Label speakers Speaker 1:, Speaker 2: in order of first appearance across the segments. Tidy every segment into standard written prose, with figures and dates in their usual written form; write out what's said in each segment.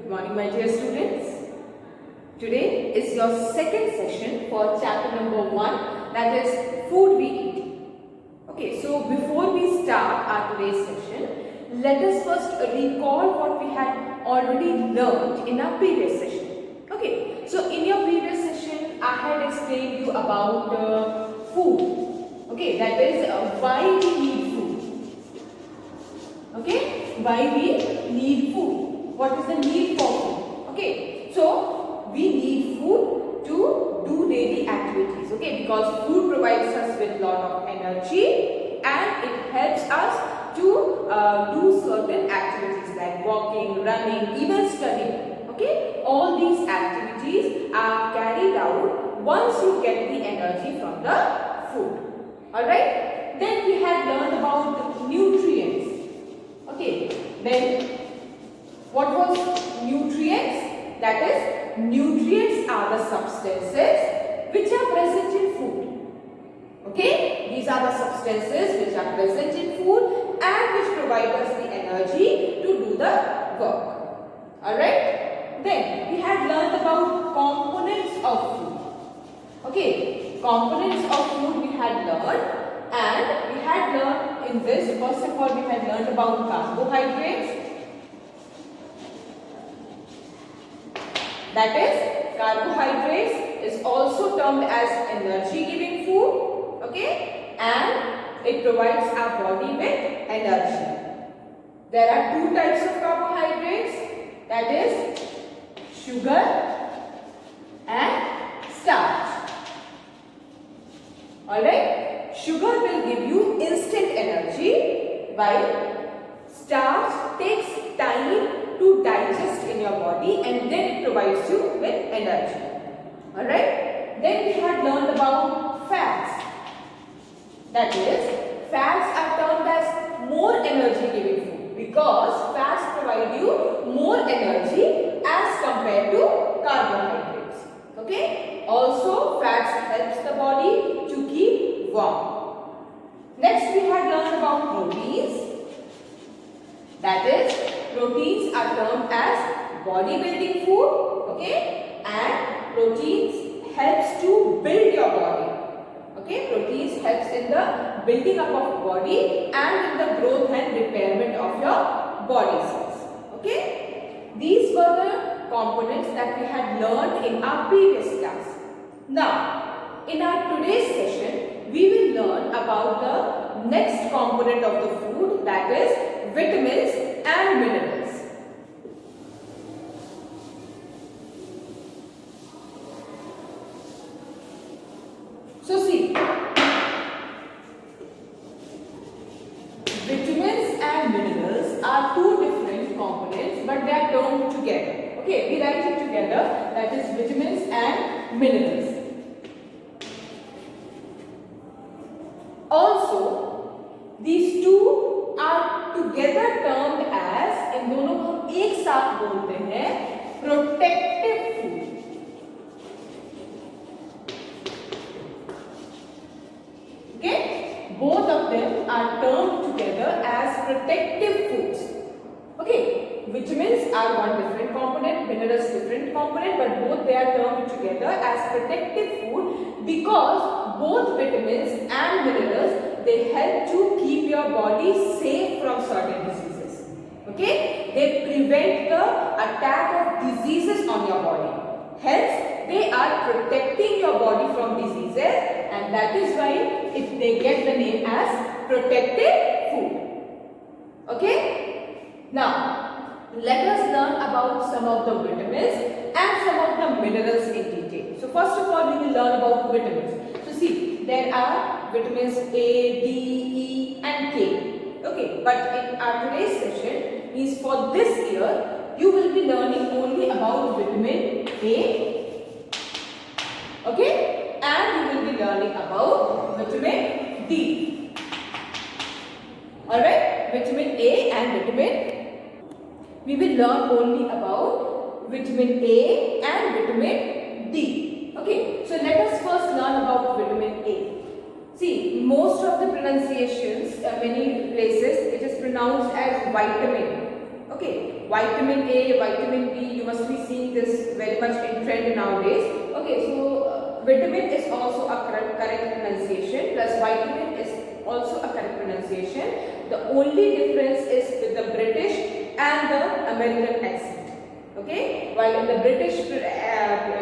Speaker 1: Good morning, my dear students. Today is your second session for chapter number 1, that is food we eat. Okay, so before we start our today's session, let us first recall what we had already learned in our previous session. Okay, so in your previous session, I had explained you about food. Okay, that is why we need food. Okay, why we need food. What is the need for food? Okay, so we need food to do daily activities. Okay, because food provides us with lot of energy and it helps us to do certain activities like walking, running, even studying. Okay, all these activities are carried out once you get the energy from the food. Alright, then we had learned about nutrients. Okay, then what was nutrients? That is, nutrients are the substances which are present in food. Okay, these are the substances which are present in food and which provide us the energy to do the work. Alright, then we had learned about components of food. Okay, components of food we had learned. And we had learned in this, first of all, we had learned about carbohydrates. That is, carbohydrates is also termed as energy giving food. Okay, and it provides our body with energy. There are two types of carbohydrates, that is, sugar and starch. Alright. Sugar will give you instant energy while starch takes time to digest in your body and then it provides you with energy. Alright. Then we had learned about fats. That is, fats are termed as more energy giving food because fats provide you more energy as compared to carbohydrates. Okay. Also, fats helps the body to keep warm. Next, we had learned about proteins. That is, proteins are termed as bodybuilding food. Okay, and proteins helps to build your body. Okay, proteins helps in the building up of body and in the growth and repairment of your body cells. Okay, these were the components that we had learned in our previous class. Now, in our today's session, we will learn about the next component of the food, that is vitamins and minerals. So see, vitamins and minerals are two different components but they are termed together. Okay, we write it together, that is vitamins and minerals. Also, these two are together termed as, इन दोनों को हम एक साथ बोलते हैं protective food. Okay, both of them are termed together as protective foods. Okay, vitamins are one different component, minerals different component, but both they are termed together as protective food because both vitamins and minerals, they help to keep your body safe from certain diseases. Okay, they prevent the attack of diseases on your body. Hence, they are protecting your body from diseases, and that is why they get the name as protective food. Okay, now let us learn about some of the vitamins and some of the minerals in detail. So first of all, we will learn about vitamins. So see, there are vitamins A, D, E and K. Okay, but in our today's session, means for this year, you will be learning only about vitamin A. Okay, and you will be learning about vitamin D. Alright, vitamin A and vitamin. We will learn only about vitamin A and vitamin D. Okay, so let us first learn about vitamin A. See, most of the pronunciations, many places, it is pronounced as vitamin. Okay, vitamin A, vitamin B, you must be seeing this very much in trend nowadays. Okay, so vitamin is also a correct pronunciation, plus vitamin is also a correct pronunciation. The only difference is with the British and the American accent. Okay, while in the British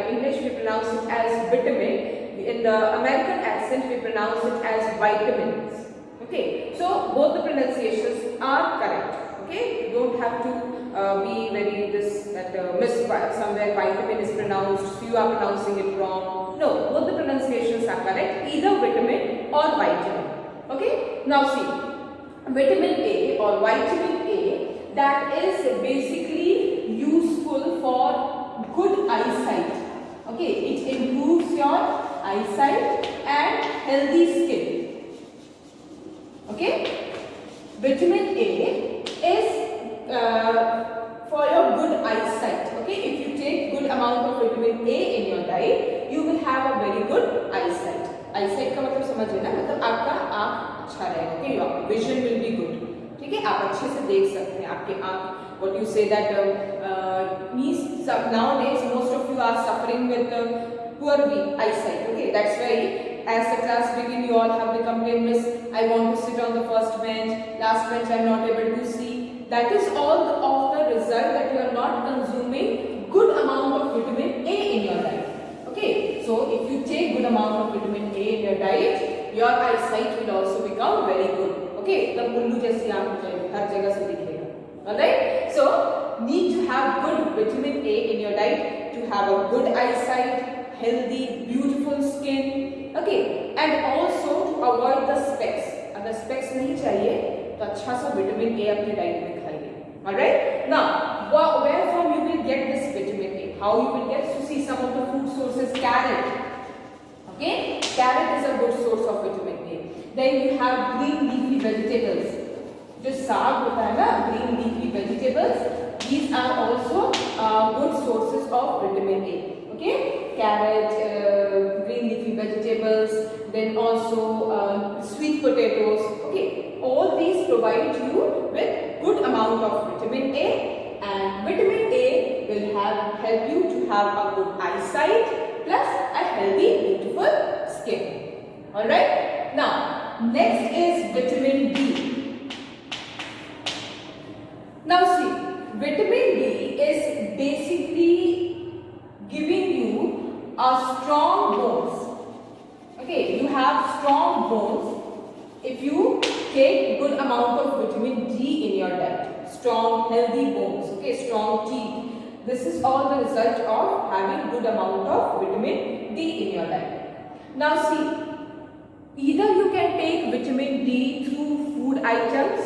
Speaker 1: English we pronounce it as vitamin, in the American accent we pronounce it as vitamins. Okay, so both the pronunciations are correct. Okay, you don't have to be very miss somewhere vitamin is pronounced, you are pronouncing it wrong. No, both the pronunciations are correct, either vitamin or vitamin. Okay, now see, vitamin A or vitamin A, that is basically useful for good eyesight. Okay, it improves your eyesight and healthy skin. Okay, vitamin A is for your good eyesight. Okay, if you take good amount of vitamin A in your diet, you will have a very good eyesight. Eyesight का मतलब समझिए ना, मतलब आपका आँख अच्छा रहेगा. Okay, your vision will be good. ठीक है, आप अच्छे से देख सकते हैं. आपके आँख, what you say that means nowadays most of you are suffering with poor eyesight. Okay, that's why as the class begin, you all have the complaint, Miss, I want to sit on the first bench, last bench I am not able to see. That is all of the result that you are not consuming good amount of vitamin A in your diet. Okay, so if you take good amount of vitamin A in your diet, your eyesight will also become very good. Okay, the mullu jaisi aankh ho jayegi, har jagah se dikhega. Alright, so need to have good vitamin A in your diet to have a good eyesight, healthy, beautiful skin. Okay, and also to avoid the specs. अगर specs नहीं चाहिए तो अच्छा सा vitamin A अपने diet में खाइए. Alright, now where from you will get this vitamin A? How you will get? So see some of the food sources. Carrot. Okay, carrot is a good source of vitamin A. Then you have green leafy vegetables. जो साग होता है ना, green leafy vegetables, these are also good sources of vitamin A. Okay, carrot, green leafy vegetables, then also sweet potatoes. Okay, all these provide you with good amount of vitamin A, and vitamin A will help you to have a good eyesight plus a healthy, beautiful skin. All right. Now, next is vitamin D. Now see, vitamin D is basically giving you a strong bones. Okay, you have strong bones if you take good amount of vitamin D in your diet. Strong, healthy bones. Okay, strong teeth. This is all the result of having good amount of vitamin D in your diet. Now see, either you can take vitamin D through food items,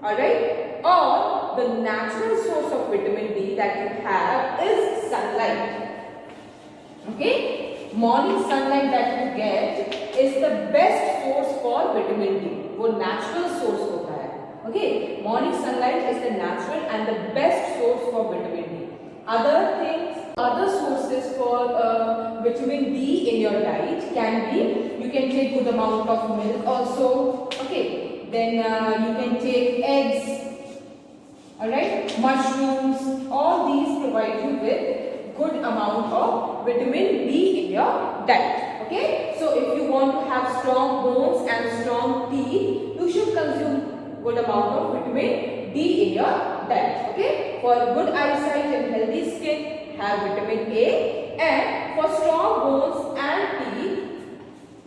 Speaker 1: alright, or the natural source of vitamin D that you have is sunlight. Okay, morning sunlight that you get is the best source for vitamin D. वो natural source होता है. Okay, morning sunlight is the natural and the best source for vitamin D. Other things, other sources for vitamin D in your diet can be, you can take good amount of milk also. Okay, then you can take eggs. Alright, mushrooms, all these provide you with good amount of vitamin D in your diet. Okay, so if you want to have strong bones and strong teeth, you should consume good amount of vitamin D in your diet. Okay, for good eyesight and healthy skin, have vitamin A, and for strong bones and teeth,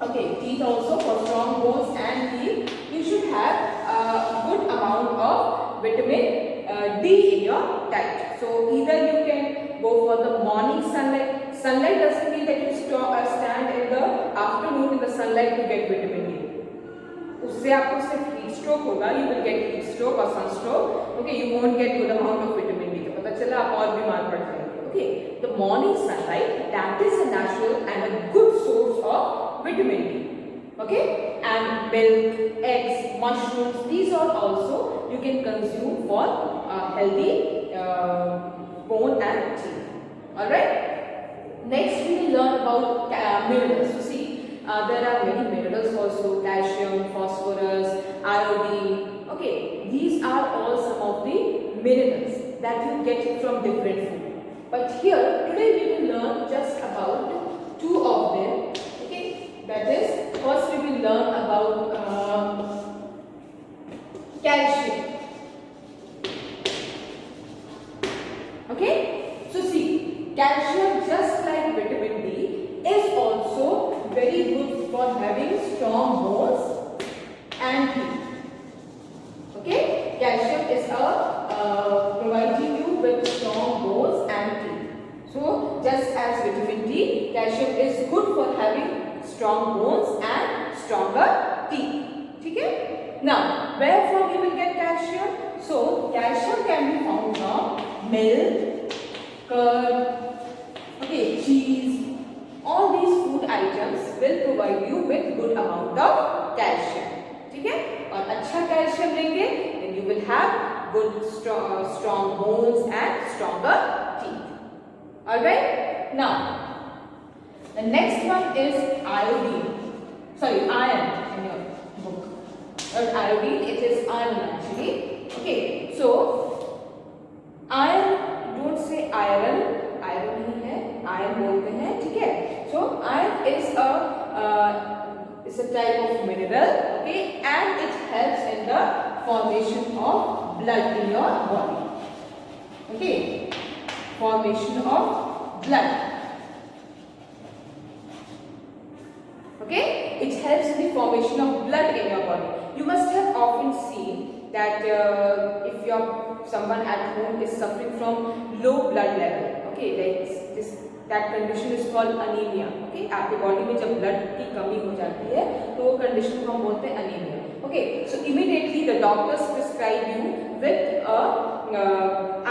Speaker 1: okay, teeth also, for strong bones and teeth, you should have a good amount of vitamin D in your diet. So either you can go for the morning sunlight. Sunlight doesn't mean that you stand in the afternoon in the sunlight to get vitamin D. उससे आपको सिर्फ heat stroke होगा, you will get heat stroke or sunstroke. Okay, you won't get good amount of vitamin D. तो पता चला आप और बीमार पड़ जाएंगे. Okay, the morning sunlight, that is a natural and a good source of vitamin D. Okay, and milk, eggs, mushrooms, these are also you can consume for healthy bone and teeth. Alright, next we will learn about minerals. You see, there are many minerals also, calcium, phosphorus, iodine. Okay, these are all some of the minerals that you get from different food. But here today we will learn just about two of them. Okay, that is, first we will learn about calcium. Okay, so see, calcium, just like vitamin D, is also very good for having strong bones and teeth. Okay, calcium is providing you with strong bones and teeth. So just as vitamin D, calcium is good for having strong bones and stronger teeth. Okay? Now, where from you will get calcium? So calcium can be found from milk, curd, okay, cheese. All these food items will provide you with good amount of calcium. ठीक है? और अच्छा calcium लेंगे, then you will have good strong bones and stronger teeth. All right? Now, the next one is iodine. Sorry, iron in your book. Not iodine, it is iron actually. Okay, so iron, don't say iron. Iron नहीं है, iron बोलते हैं, ठीक है? So iron is a type of mineral, okay, and it helps in the formation of blood in your body. Okay, formation of blood. Okay, it helps in the formation of blood in your body. You must have often seen that if someone at home is suffering from low blood level, okay, like this, that condition is called anemia. Okay, आपके body में जब blood की कमी हो जाती है तो वो कंडीशन को हम बोलते हैं anemia. Okay, so immediately the doctors prescribe you with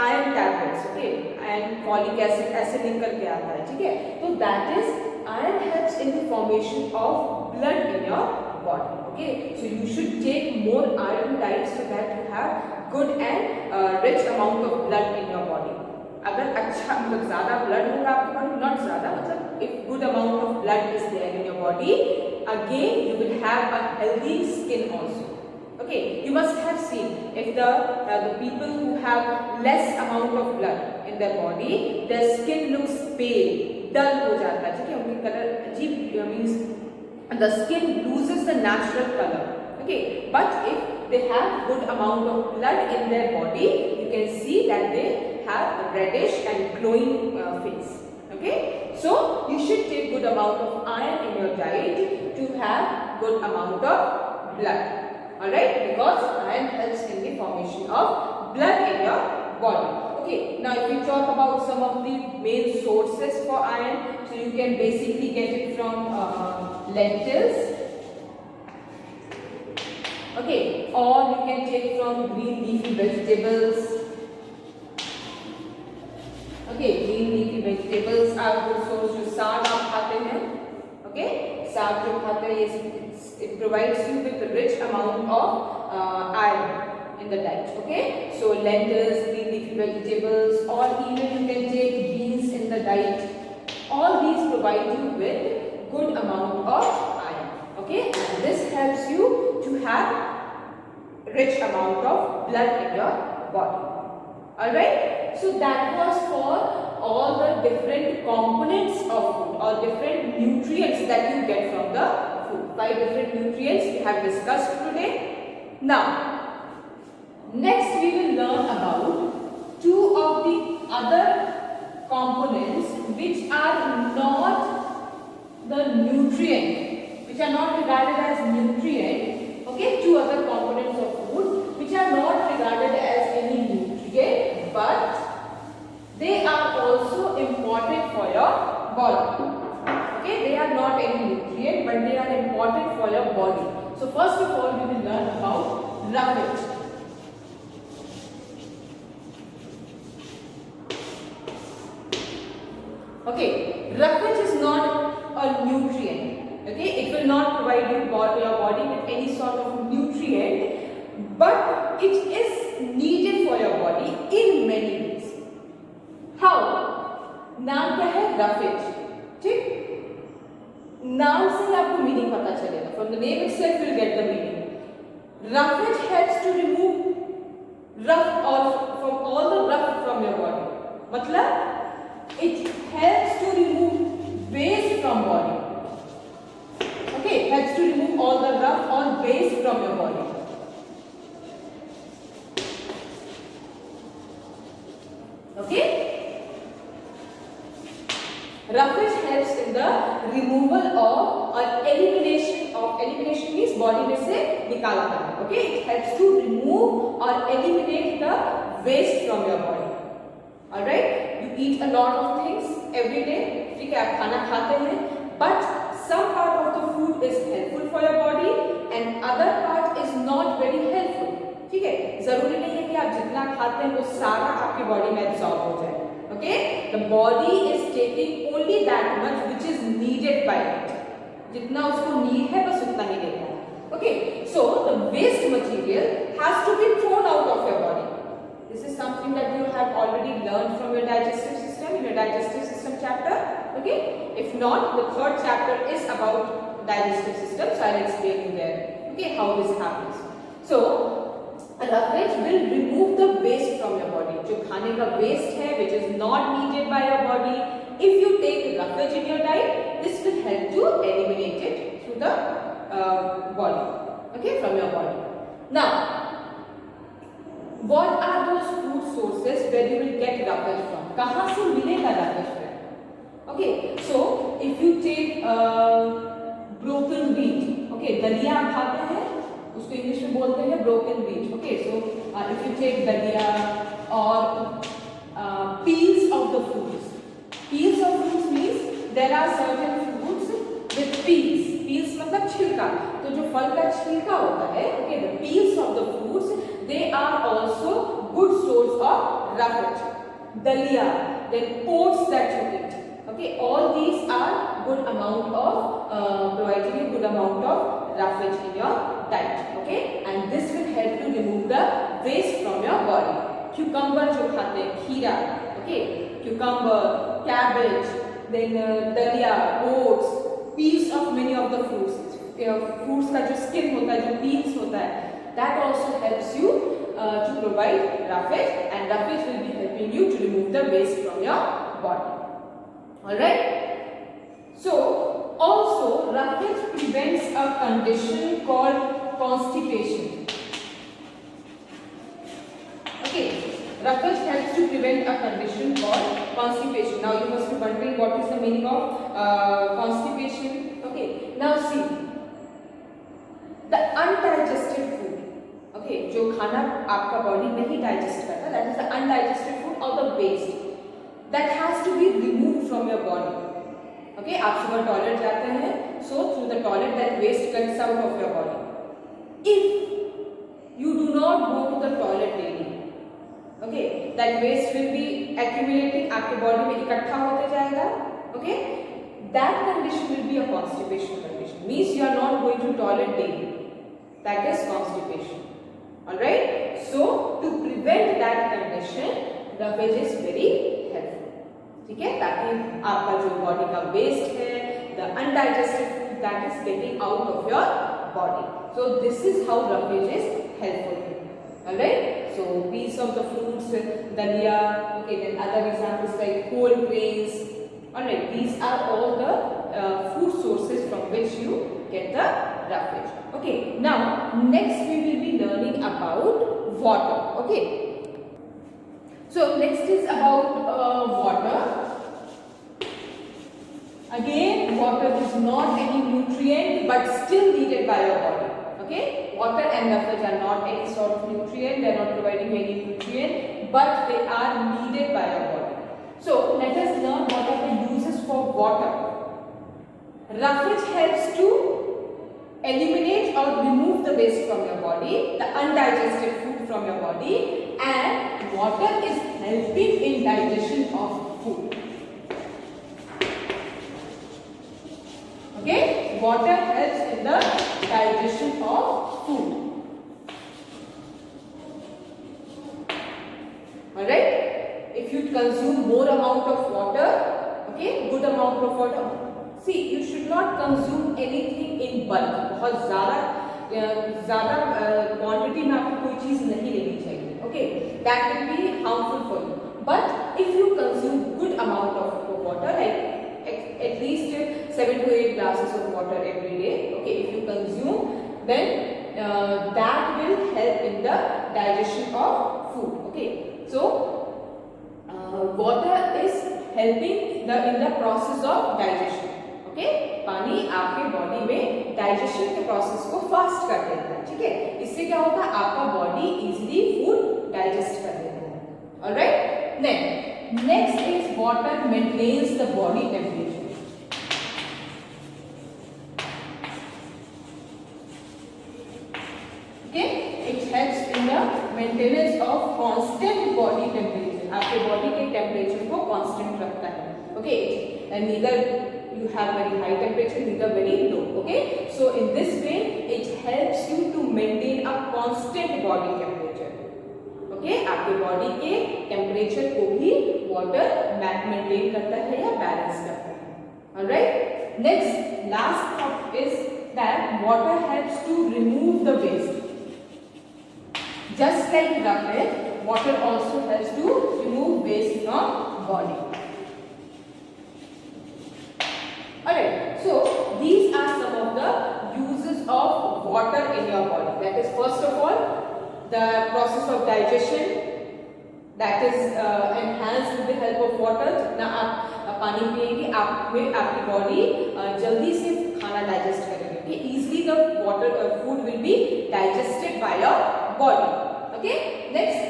Speaker 1: iron tablets. Okay, and folic acid link करके आता है, ठीक है? तो that is, iron helps in the formation of blood in your body. Okay, so you should take more iron diet so that you have good and rich amount of blood in your body. अगर अच्छा मतलब ज़्यादा blood होगा आपके body, not ज़्यादा मतलब if good amount of blood is there in your body, again you will have a healthy skin also. Okay, you must have seen if the people who have less amount of blood in their body, their skin looks pale, dull हो जाता है, ठीक है? उनकी colour अजीब means the skin loses the natural color. Okay, but if they have good amount of blood in their body, you can see that they have a reddish and glowing face. Okay, so you should take good amount of iron in your diet to have good amount of blood. All right, because iron helps in the formation of blood in your body. Okay, now if we talk about some of the main sources for iron, so you can basically get it from lentils. Okay, or you can take from green leafy vegetables. Okay, green leafy vegetables are good source. जो साग आप खाते हैं, okay, साग जो खाते हैं, it provides you with a rich amount of iron in the diet. Okay, so lentils, green leafy vegetables, or even you can take beans in the diet. All these provide you with good amount of iron. Okay, and this helps you to have rich amount of blood in your body. Alright, so that was for all the different components of food or different nutrients that you get from the food. 5 different nutrients we have discussed today. Now, next we will learn about 2 of the other components which are not the nutrient, which are not regarded as nutrient. Okay, 2 other components of food which are not regarded as any nutrient, but they are also important for your body. Okay, they are not any nutrient, but they are important for your body. So first of all, we will learn about roughage. Okay, roughage is not a nutrient. Okay, it will not provide your body with any sort of nutrient, but it is needed for your body in many ways. How? नाम क्या है? roughage. ठीक? नाम से ही आपको meaning पता चलेगा. From the name itself, you will get the meaning. Roughage helps to remove rough or from मतलब it helps to remove waste from body. Okay, helps to remove all the rough or waste from your body. Okay, roughage helps in the removal of or elimination means body में से निकाल करना. Okay, it helps to remove or eliminate the waste from your body. Alright, you eat a lot of things every day. ठीक है, आप खाना खाते हैं, but some part of the food is helpful for your body and other part is not very helpful. ठीक है, जरूरी नहीं है कि आप जितना खाते हैं वो सारा आपके बॉडी में एब्सॉर्ब हो जाए. Okay, the body is taking only that much which is needed by it. जितना उसको नीड है बस उतना ही लेता है. Okay, so the waste material has to be thrown out of your body. This is something that you have already learned from your digestive system in your digestive system chapter. Okay, if not, the third chapter is about digestive system, so I'll explain you there. Okay, how this happens. So roughage will remove the waste from your body. जो खाने का waste है, which is not needed by your body, if you take roughage in your diet, this will help to eliminate it through the body. Okay, from your body. Now, what are those food sources where you will get roughage from? कहाँ से मिलेगा roughage from? Okay, so if you take broken wheat, okay, दलिया आप खाते हैं, उसको English में बोलते हैं broken wheat. Okay, so if you take दलिया or peels of the fruits. Peels of fruits means there are certain fruits with peels. Peels मतलब छिलका. तो जो फल का छिलका होता है, okay, the peels of the fruits, they are also good source of roughage. Dalia, then oats that you eat. Okay, all these are good amount of providing a good amount of roughage in your diet. Okay, and this will help to remove the waste from your body. Cucumber जो खाते हैं, खीरा, okay, cucumber, cabbage, then dalia, oats, peels of many of the fruits. Fruits का जो skin होता है, जो peels होता है, that also helps you to provide roughage, and roughage will be helping you to remove the waste from your body. Alright? So, also roughage prevents a condition called constipation. Okay, roughage helps to prevent a condition called constipation. Now you must be wondering what is the meaning of constipation. Okay, now see, the undigested food. Okay, जो खाना आपका body नहीं digest करता, that is the undigested food or the waste that has to be removed from your body. Okay, आप सुबह toilet जाते हैं, so through the toilet that waste comes out of your body. If you do not go to the toilet daily, okay, that waste will be accumulating, आपके body में इकट्ठा होते जाएगा. Okay, that condition will be a constipation condition. Means you are not going to toilet daily. That is constipation. Alright, so to prevent that condition, roughage is very helpful. ठीक है, ताकि आपका जो बॉडी का वेस्ट है, the undigested food that is getting out of your body. So this is how roughage is helpful. Alright, so piece of the fruits, dalia, okay, then other examples like whole grains. Alright, these are all the food sources from which you get the roughage. Okay, now next we will be learning about water. Okay, so next is about water. Again, water is not any nutrient but still needed by your body. Okay, water and roughage are not any sort of nutrient, they are not providing any nutrient, but they are needed by your body. So let us learn what are the uses for water. Roughage helps to eliminate or remove the waste from your body, the undigested food from your body, and water is helping in digestion of food. Okay, water helps in the digestion of food. Alright, if you consume more amount of water, okay, good amount of water. See, you should not consume anything in bulk. बहुत ज़्यादा quantity में आपको कोई चीज़ नहीं लेनी चाहिए. Okay, that will be harmful for you. But if you consume good amount of water, like at least 7 to 8 glasses of water every day, okay, if you consume, then that will help in the digestion of food. Okay, so water is helping in the process of digestion. Okay, पानी आपके body में digestion के process को fast कर देता है, ठीक है। इससे क्या होता है, आपका बॉडी इजीली फूड डाइजेस्ट कर देता है। Alright, then next is water maintains the body temperature. Okay, it helps in the maintenance of constant body temperature. आपके बॉडी के टेम्परेचर को कांस्टेंट रखता है। Okay, and neither you have very high temperature, neither very low. Okay, so in this way it helps you to maintain a constant body temperature. Okay, आपके body के temperature को भी water maintain करता है या balance करता है। Alright, next last thought is that water helps to remove the waste. Just like roughage, water also helps to remove waste from body. Alright, so these are some of the uses of water in your body. That is, first of all, the process of digestion that is enhanced with the help of water. जितना आप पानी पिएंगे, आपकी body जल्दी से खाना digest करेगी। Okay, easily the food will be digested by your body. Okay, next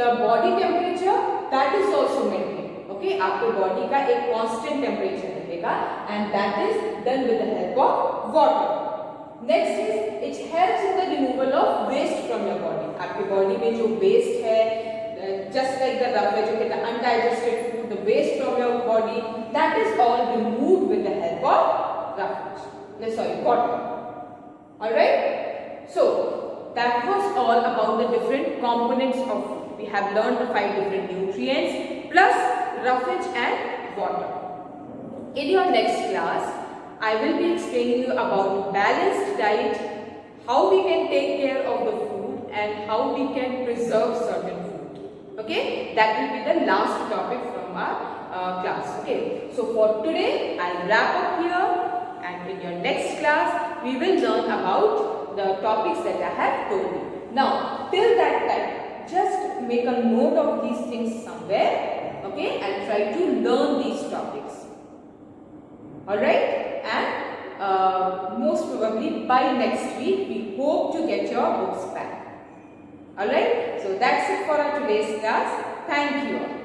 Speaker 1: the body temperature that is also maintained. Okay, आपके बॉडी का एक कांस्टेंट टेम्परेचर रहेगा and that is done with the help of water. Next is it helps in the removal of waste from your body. आपके body में जो waste है, just like the roughage, okay, the undigested food, the waste from your body, that is all removed with the help of roughage. No, sorry, water. All right. So that was all about the different components of food. We have learned the 5 different nutrients plus roughage and water. In your next class, I will be explaining you about balanced diet, how we can take care of the food and how we can preserve certain food. Okay, that will be the last topic from our class. Okay, so for today I'll wrap up here, and in your next class we will learn about the topics that I have told you. Now till that time, just make a note of these things somewhere, okay, and try to learn these topics. Alright, and most probably by next week we hope to get your books back. Alright, so that's it for our today's class. Thank you all.